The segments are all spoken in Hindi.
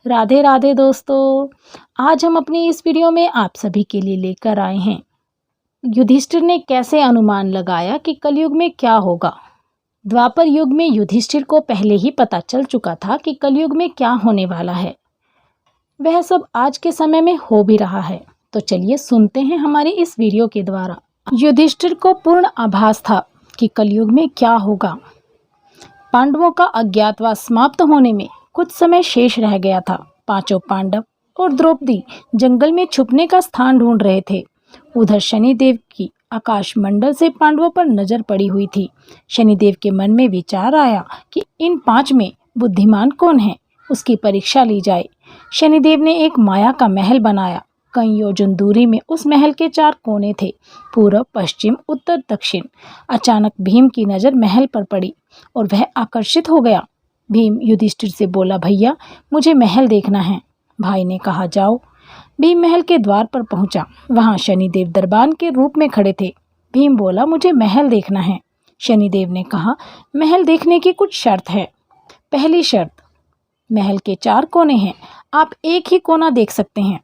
राधे राधे दोस्तों। आज हम अपनी इस वीडियो में आप सभी के लिए लेकर आए हैं युधिष्ठिर ने कैसे अनुमान लगाया कि कलयुग में क्या होगा। द्वापर युग में युधिष्ठिर को पहले ही पता चल चुका था कि कलयुग में क्या होने वाला है। वह सब आज के समय में हो भी रहा है। तो चलिए सुनते हैं हमारी इस वीडियो के द्वारा। युधिष्ठिर को पूर्ण आभास था कि कलयुग में क्या होगा। पांडवों का अज्ञातवास समाप्त होने में कुछ समय शेष रह गया था। पांचों पांडव और द्रौपदी जंगल में छुपने का स्थान ढूंढ रहे थे। उधर शनिदेव की आकाश मंडल से पांडवों पर नजर पड़ी हुई थी। शनिदेव के मन में विचार आया कि इन पांच में बुद्धिमान कौन है, उसकी परीक्षा ली जाए। शनिदेव ने एक माया का महल बनाया। कई योजन दूरी में उस महल के चार कोने थे, पूर्व, पश्चिम, उत्तर, दक्षिण। अचानक भीम की नज़र महल पर पड़ी और वह आकर्षित हो गया। भीम युधिष्ठिर से बोला, भैया मुझे महल देखना है। भाई ने कहा, जाओ। भीम महल के द्वार पर पहुंचा। वहां शनिदेव दरबान के रूप में खड़े थे। भीम बोला, मुझे महल देखना है। शनिदेव ने कहा, महल देखने की कुछ शर्त है। पहली शर्त, महल के चार कोने हैं, आप एक ही कोना देख सकते हैं।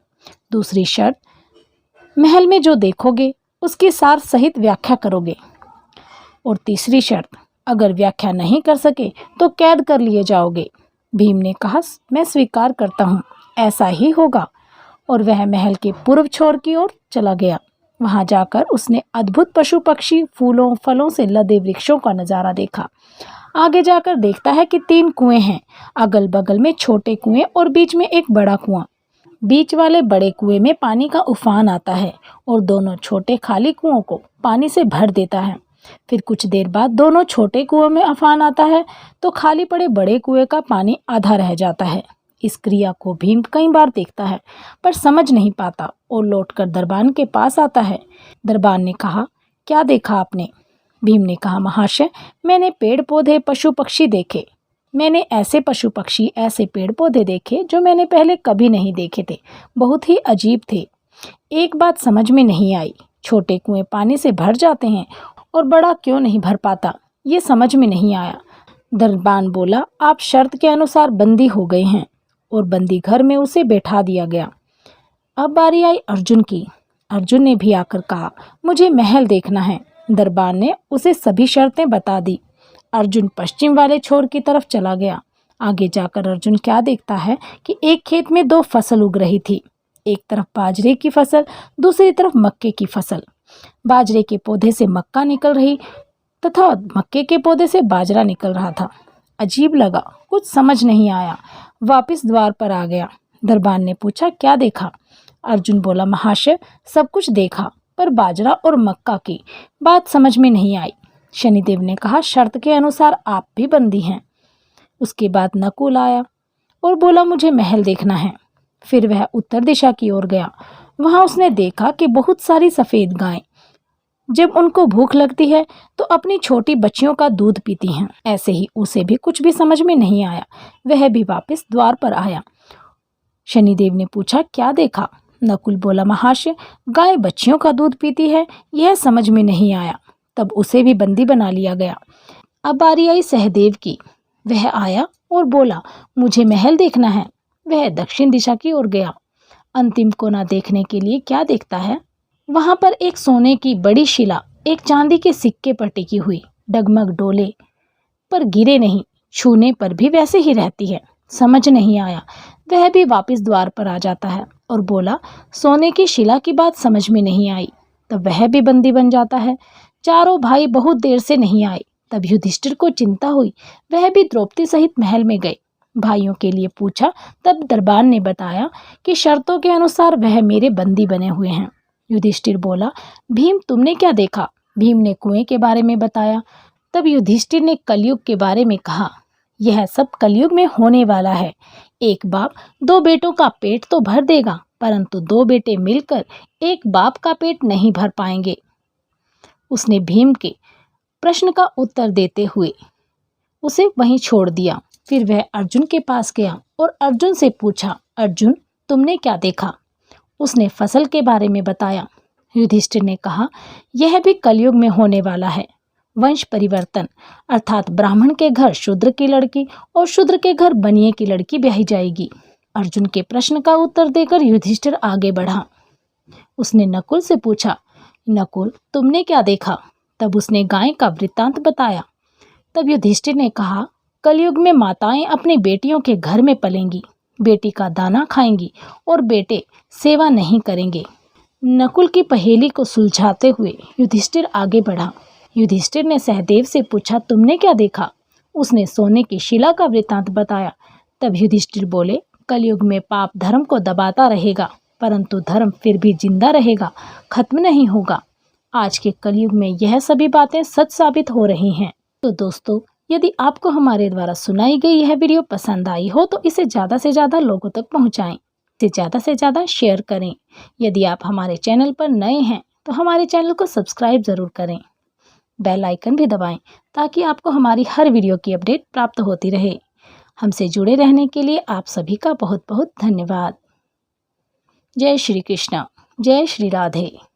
दूसरी शर्त, महल में जो देखोगे उसकी सार सहित व्याख्या करोगे। और तीसरी शर्त, अगर व्याख्या नहीं कर सके तो कैद कर लिए जाओगे। भीम ने कहा, मैं स्वीकार करता हूँ, ऐसा ही होगा। और वह महल के पूर्व छोर की ओर चला गया। वहां जाकर उसने अद्भुत पशु पक्षी, फूलों फलों से लदे वृक्षों का नजारा देखा। आगे जाकर देखता है कि 3 कुएं हैं, अगल बगल में छोटे कुएं और बीच में एक बड़ा कुआं। बीच वाले बड़े कुएं में पानी का उफान आता है और दोनों छोटे खाली कुओं को पानी से भर देता है। फिर कुछ देर बाद दोनों छोटे कुओं में उफान आता है तो खाली पड़े बड़े कुएं का पानी आधा रह जाता है। इस क्रिया को भीम कई बार देखता है पर समझ नहीं पाता और लौटकर दरबान के पास आता है। दरबान ने कहा, क्या देखा आपने? भीम ने कहा, महाशय मैंने पेड़ पौधे, पशु पक्षी देखे। मैंने ऐसे पशु पक्षी, ऐसे पेड़ पौधे देखे जो मैंने पहले कभी नहीं देखे थे। बहुत ही अजीब थे। एक बात समझ में नहीं आई, छोटे कुएं पानी से भर जाते हैं और बड़ा क्यों नहीं भर पाता, ये समझ में नहीं आया। दरबान बोला, आप शर्त के अनुसार बंदी हो गए हैं। और बंदी घर में उसे बैठा दिया गया। अब बारी आई अर्जुन की। अर्जुन ने भी आकर कहा, मुझे महल देखना है। दरबान ने उसे सभी शर्तें बता दी। अर्जुन पश्चिम वाले छोर की तरफ चला गया। आगे जाकर अर्जुन क्या देखता है कि एक खेत में 2 फसल उग रही थी। एक तरफ बाजरे की फसल, दूसरी तरफ मक्के की फसल। बाजरे के पौधे से मक्का निकल रही तथा मक्के के पौधे से बाजरा निकल रहा था। अजीब लगा, कुछ समझ नहीं आया। वापस द्वार पर आ गया। दरबान ने पूछा, क्या देखा? अर्जुन बोला, महाशय सब कुछ देखा पर बाजरा और मक्का की बात समझ में नहीं आई। शनिदेव ने कहा, शर्त के अनुसार आप भी बंदी हैं। उसके बाद नकुल आया और बोला, मुझे महल देखना है। फिर वह उत्तर दिशा की ओर गया। वहां उसने देखा कि बहुत सारी सफ़ेद गायें जब उनको भूख लगती है तो अपनी छोटी बच्चियों का दूध पीती हैं। ऐसे ही उसे भी कुछ भी समझ में नहीं आया। वह भी वापस द्वार पर आया। शनिदेव ने पूछा, क्या देखा? नकुल बोला, महाशय गाय बच्चियों का दूध पीती है, यह समझ में नहीं आया। तब उसे भी बंदी बना लिया गया। अब बारी आई सहदेव की। वह आया और बोला, मुझे महल देखना है। वह दक्षिण दिशा की ओर गया। अंतिम कोना देखने के लिए क्या देखता है, वहां पर एक सोने की बड़ी शिला एक चांदी के सिक्के पर टिकी हुई, डगमग डोले पर गिरे नहीं, छूने पर भी वैसे ही रहती है। समझ नहीं आया। वह भी वापस द्वार पर आ जाता है और बोला, सोने की शिला की बात समझ में नहीं आई। तब वह भी बंदी बन जाता है। चारों भाई बहुत देर से नहीं आए। तब युधिष्ठिर को चिंता हुई। वह भी द्रौपदी सहित महल में गए। भाइयों के लिए पूछा। तब दरबान ने बताया कि शर्तों के अनुसार वह मेरे बंदी बने हुए हैं। युधिष्ठिर बोला, भीम तुमने क्या देखा? भीम ने कुएं के बारे में बताया। तब युधिष्ठिर ने कलयुग के बारे में कहा, यह सब कलयुग में होने वाला है। एक बाप 2 बेटों का पेट तो भर देगा, परंतु 2 बेटे मिलकर एक बाप का पेट नहीं भर पाएंगे। उसने भीम के प्रश्न का उत्तर देते हुए उसे वहीं छोड़ दिया। फिर वह अर्जुन के पास गया और अर्जुन से पूछा, अर्जुन तुमने क्या देखा? उसने फसल के बारे में बताया। युधिष्ठिर ने कहा, यह भी कलयुग में होने वाला है। वंश परिवर्तन, अर्थात ब्राह्मण के घर शूद्र की लड़की और शूद्र के घर बनिए की लड़की ब्याही जाएगी। अर्जुन के प्रश्न का उत्तर देकर युधिष्ठिर आगे बढ़ा। उसने नकुल से पूछा, नकुल तुमने क्या देखा? तब उसने गाय का वृत्तांत बताया। तब युधिष्ठिर ने कहा, कलयुग में माताएं अपनी बेटियों के घर में पलेंगी, बेटी का दाना खाएंगी और बेटे सेवा नहीं करेंगे। नकुल की पहेली को सुलझाते हुए युधिष्ठिर आगे बढ़ा। युधिष्ठिर ने सहदेव से पूछा, तुमने क्या देखा? उसने सोने की शिला का वृत्तांत बताया। तब युधिष्ठिर बोले, कलयुग में पाप धर्म को दबाता रहेगा, परंतु धर्म फिर भी जिंदा रहेगा, खत्म नहीं होगा। आज के कलयुग में यह सभी बातें सच साबित हो रही हैं। तो दोस्तों, यदि आपको हमारे द्वारा सुनाई गई यह वीडियो पसंद आई हो तो इसे ज़्यादा से ज़्यादा लोगों तक पहुंचाएं, इसे ज़्यादा से ज़्यादा शेयर करें। यदि आप हमारे चैनल पर नए हैं तो हमारे चैनल को सब्सक्राइब ज़रूर करें, बेल आइकन भी दबाएं ताकि आपको हमारी हर वीडियो की अपडेट प्राप्त होती रहे। हमसे जुड़े रहने के लिए आप सभी का बहुत बहुत धन्यवाद। जय श्री कृष्ण, जय श्री राधे।